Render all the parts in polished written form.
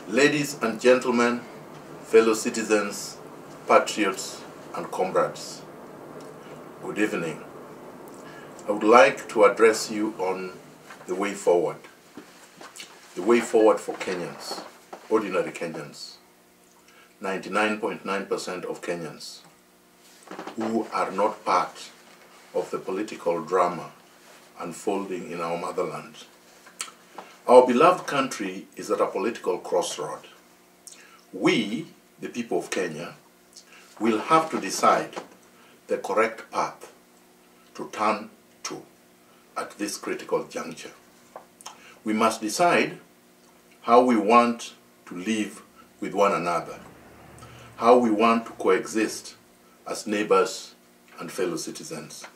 Ladies and gentlemen, fellow citizens, patriots and comrades, good evening. I would like to address you on the way forward. The way forward for Kenyans, ordinary Kenyans, 99.9% of Kenyans who are not part of the political drama unfolding in our motherland. Our beloved country is at a political crossroad. We, the people of Kenya, will have to decide the correct path to turn to at this critical juncture. We must decide how we want to live with one another, how we want to coexist as neighbors and fellow citizens.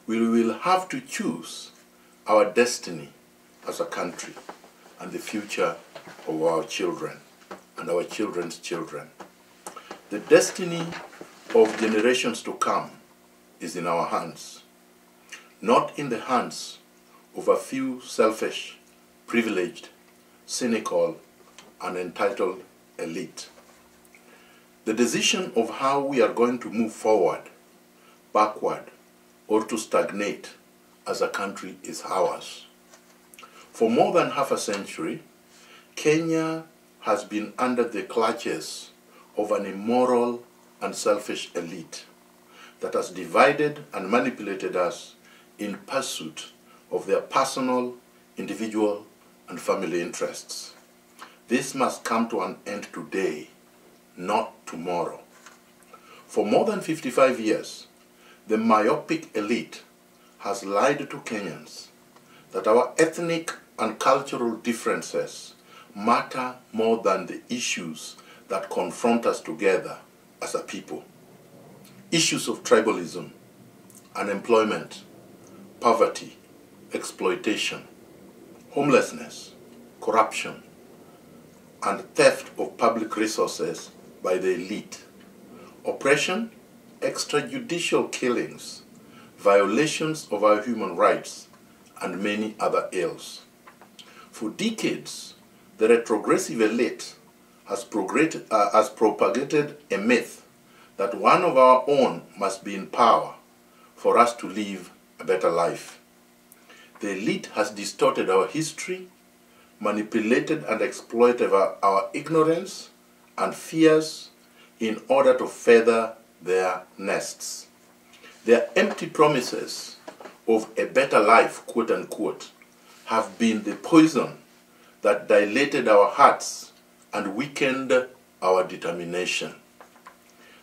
We will have to choose our destiny as a country and the future of our children and our children's children. The destiny of generations to come is in our hands, not in the hands of a few selfish, privileged, cynical, and entitled elite. The decision of how we are going to move forward, backward, or to stagnate as a country is ours. For more than half a century, Kenya has been under the clutches of an immoral and selfish elite that has divided and manipulated us in pursuit of their personal, individual, and family interests. This must come to an end today, not tomorrow. For more than 55 years, the myopic elite has lied to Kenyans that our ethnic and cultural differences matter more than the issues that confront us together as a people. Issues of tribalism, unemployment, poverty, exploitation, homelessness, corruption, and theft of public resources by the elite, oppression, extrajudicial killings, violations of our human rights, and many other ills. For decades, the retrogressive elite has propagated a myth that one of our own must be in power for us to live a better life. The elite has distorted our history, manipulated and exploited our ignorance and fears in order to feather their nests. Their empty promises of a better life, quote unquote, have been the poison that dilated our hearts and weakened our determination.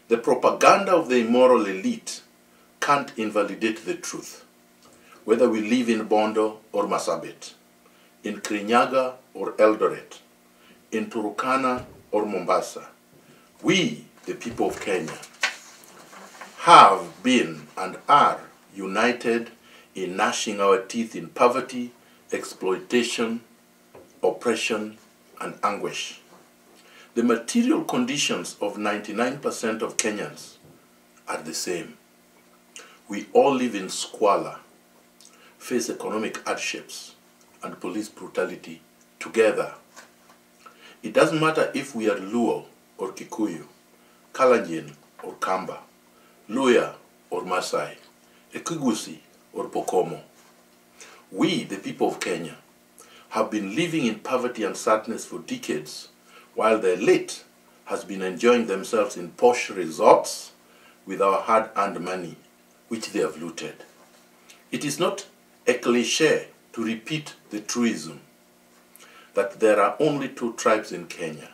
The propaganda of the immoral elite can't invalidate the truth. Whether we live in Bondo or Marsabit, in Kirinyaga or Eldoret, in Turkana or Mombasa, we, the people of Kenya, have been and are united in gnashing our teeth in poverty, exploitation, oppression, and anguish. The material conditions of 99% of Kenyans are the same. We all live in squalor, face economic hardships, and police brutality together. It doesn't matter if we are Luo or Kikuyu, Kalenjin or Kamba, Luya or Maasai, Ekigusi or Pokomo. We, the people of Kenya, have been living in poverty and sadness for decades, while the elite has been enjoying themselves in posh resorts with our hard-earned money, which they have looted. It is not a cliché to repeat the truism that there are only two tribes in Kenya,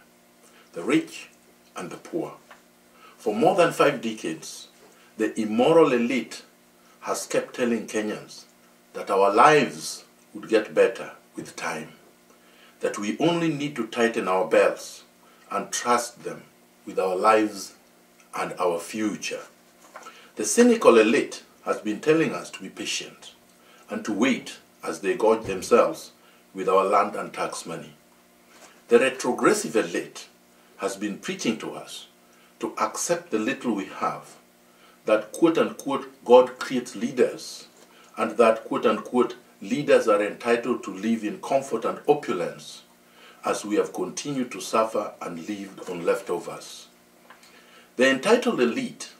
the rich and the poor. For more than 5 decades, the immoral elite has kept telling Kenyans that our lives would get better with time, that we only need to tighten our belts and trust them with our lives and our future. The cynical elite has been telling us to be patient and to wait as they gorge themselves with our land and tax money. The retrogressive elite has been preaching to us to accept the little we have, that quote-unquote God creates leaders, and that quote-unquote leaders are entitled to live in comfort and opulence, as we have continued to suffer and lived on leftovers. The entitled elite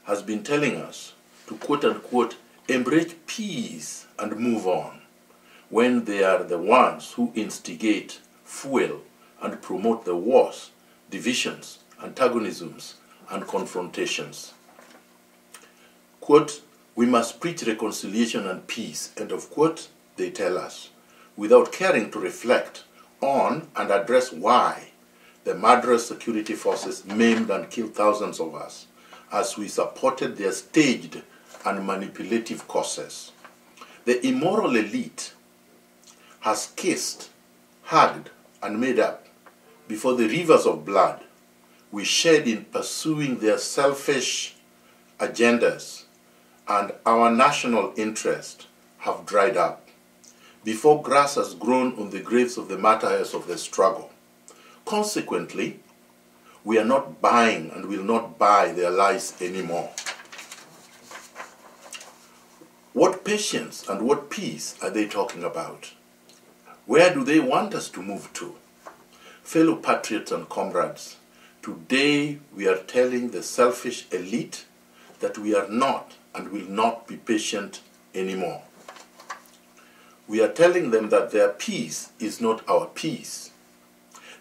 has been telling us to quote-unquote embrace peace and move on, when they are the ones who instigate, fuel, and promote the wars, divisions, antagonisms, and confrontations. Quote, we must preach reconciliation and peace, end of quote, they tell us, without caring to reflect on and address why the murderous security forces maimed and killed thousands of us as we supported their staged and manipulative causes. The immoral elite has kissed, hugged, and made up before the rivers of blood we shed in pursuing their selfish agendas and our national interest have dried up, before grass has grown on the graves of the martyrs of the struggle. Consequently, we are not buying and will not buy their lies anymore. What patience and what peace are they talking about? Where do they want us to move to? Fellow patriots and comrades, today we are telling the selfish elite that we are not and will not be patient anymore. We are telling them that their peace is not our peace.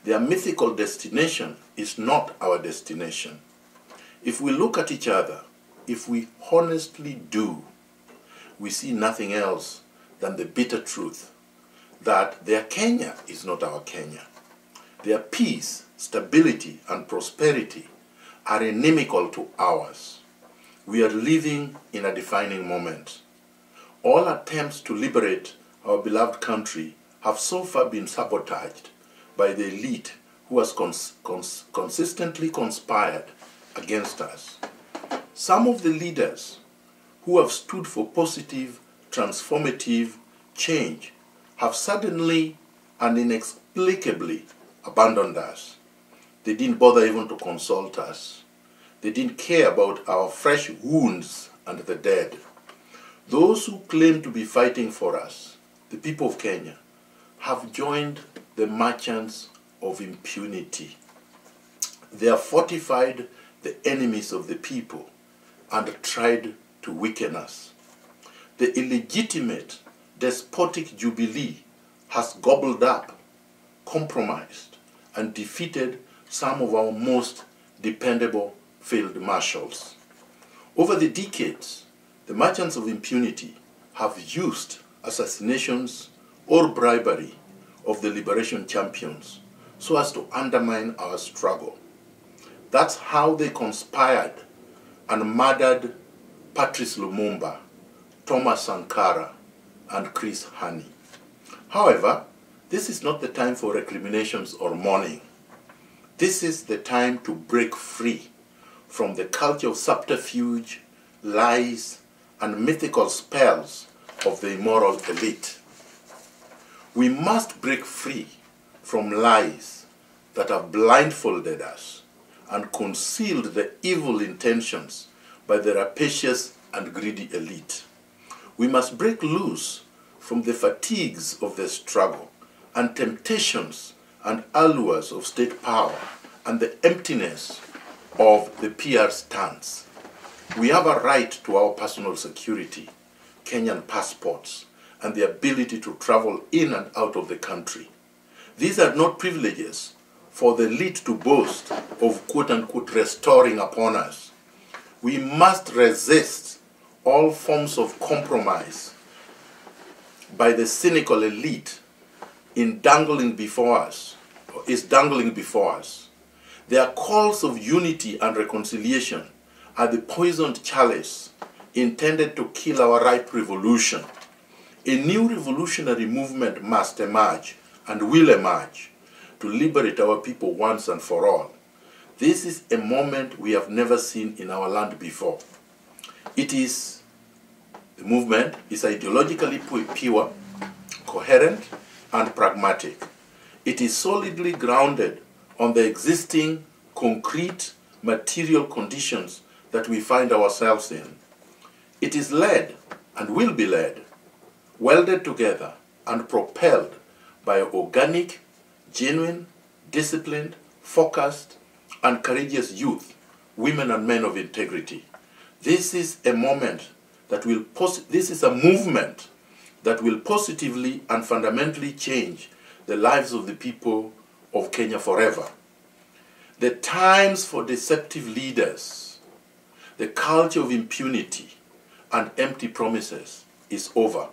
Their mythical destination is not our destination. If we look at each other, if we honestly do, we see nothing else than the bitter truth that their Kenya is not our Kenya. Their peace, stability, and prosperity are inimical to ours. We are living in a defining moment. All attempts to liberate our beloved country have so far been sabotaged by the elite who has consistently conspired against us. Some of the leaders who have stood for positive, transformative change have suddenly and inexplicably abandoned us. They didn't bother even to consult us. They didn't care about our fresh wounds and the dead. Those who claim to be fighting for us, the people of Kenya, have joined the merchants of impunity. They have fortified the enemies of the people and tried to weaken us. The illegitimate, despotic Jubilee has gobbled up, compromised, and defeated some of our most dependable field marshals. Over the decades, the merchants of impunity have used assassinations or bribery of the liberation champions so as to undermine our struggle. That's how they conspired and murdered Patrice Lumumba, Thomas Sankara, and Chris Hani. However, this is not the time for recriminations or mourning. This is the time to break free from the culture of subterfuge, lies, and mythical spells of the immoral elite. We must break free from lies that have blindfolded us and concealed the evil intentions by the rapacious and greedy elite. We must break loose from the fatigues of the struggle and temptations and allures of state power and the emptiness of the PR stance. We have a right to our personal security, Kenyan passports, and the ability to travel in and out of the country. These are not privileges for the elite to boast of quote-unquote restoring upon us. We must resist all forms of compromise by the cynical elite is dangling before us. Their calls of unity and reconciliation are the poisoned chalice intended to kill our ripe revolution. A new revolutionary movement must emerge and will emerge to liberate our people once and for all. This is a moment we have never seen in our land before. The movement is ideologically pure, coherent, and pragmatic. It is solidly grounded on the existing concrete material conditions that we find ourselves in. It is led and will be led, welded together and propelled by organic, genuine, disciplined, focused, and courageous youth, women and men of integrity. This is a moment that will, this is a movement that will positively and fundamentally change the lives of the people of Kenya forever. The times for deceptive leaders, the culture of impunity and empty promises is over.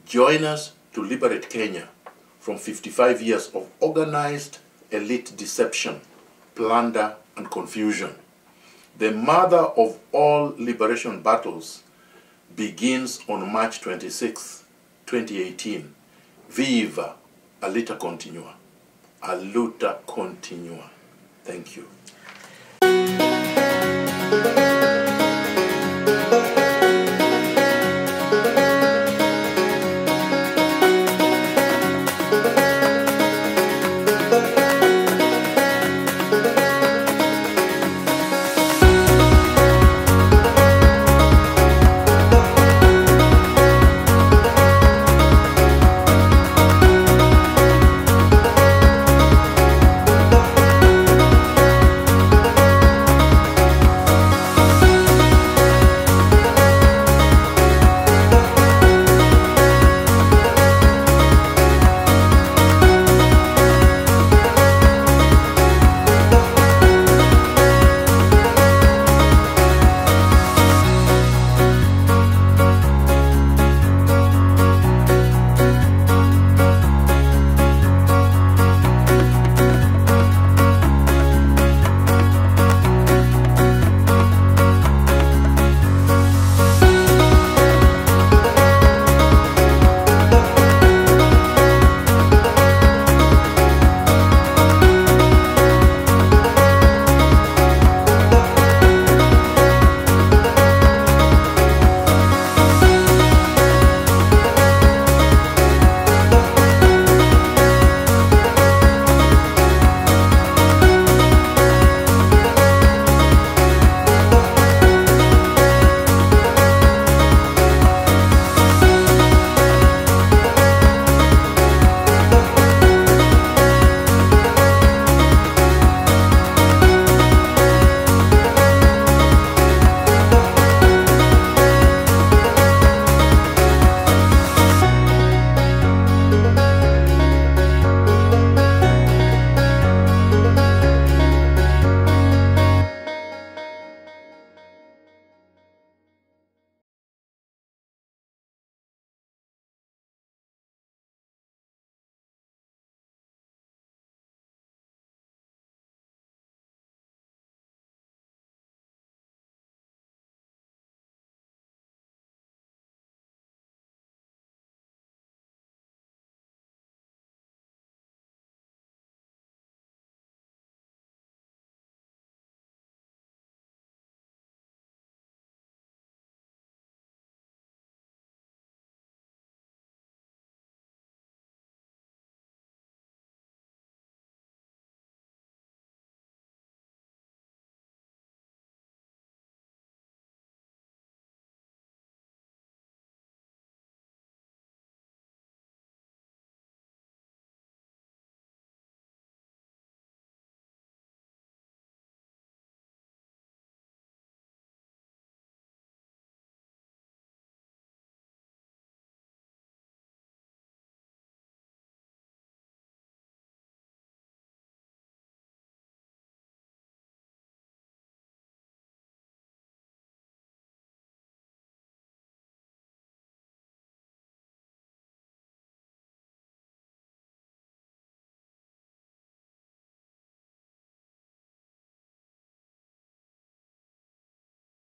Join us to liberate Kenya from 55 years of organized elite deception, plunder, and confusion. The mother of all liberation battles begins on March 26, 2018. Viva a luta continua. A luta continua. Thank you.